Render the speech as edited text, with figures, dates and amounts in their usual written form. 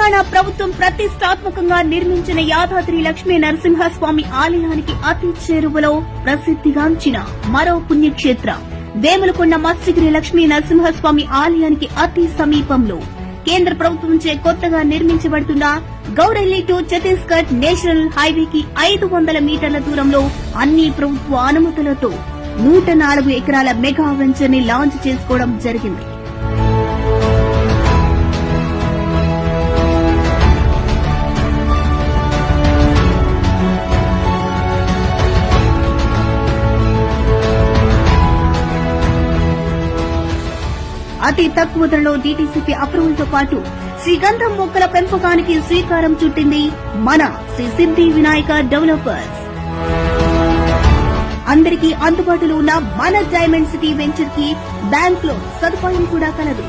తెలంగాణ ప్రభుత్వం ప్రతిష్టాత్మకంగా నిర్మించిన యాదాద్రి లక్ష్మీ నరసింహస్వామి ఆలయానికి అతి చేరువలో ప్రసిద్ధిగాంచిన మరో పుణ్యక్షేత్రం వేములకొండ మత్స్యగిరి లక్ష్మీ నరసింహస్వామి ఆలయానికి అతి సమీపంలో కేంద్ర ప్రభుత్వంచే కొత్తగా నిర్మించబడుతున్న గౌరెల్లి టు ఛత్తీస్గఢ్ నేషనల్ హైవేకి 500 మీటర్ల దూరంలో అన్ని ప్రభుత్వ అనుమతులతో 104 ఎకరాల మెగా వెంచర్ ని లాంచ్ చేసుకోవడం జరిగింది. అతి తక్కువ ధరలో డీటీసీపీ అప్రూవల్ తో పాటు శ్రీగంధం మొక్కల పెంపకానికి శ్రీకారం చుట్టింది మన శ్రీ సిద్ధి వినాయక డెవలపర్స్. అందరికీ అందుబాటులో ఉన్న మన డైమండ్ సిటీ వెంచర్ కి బ్యాంక్ లోన్ సదుపాయం కూడా కలదు.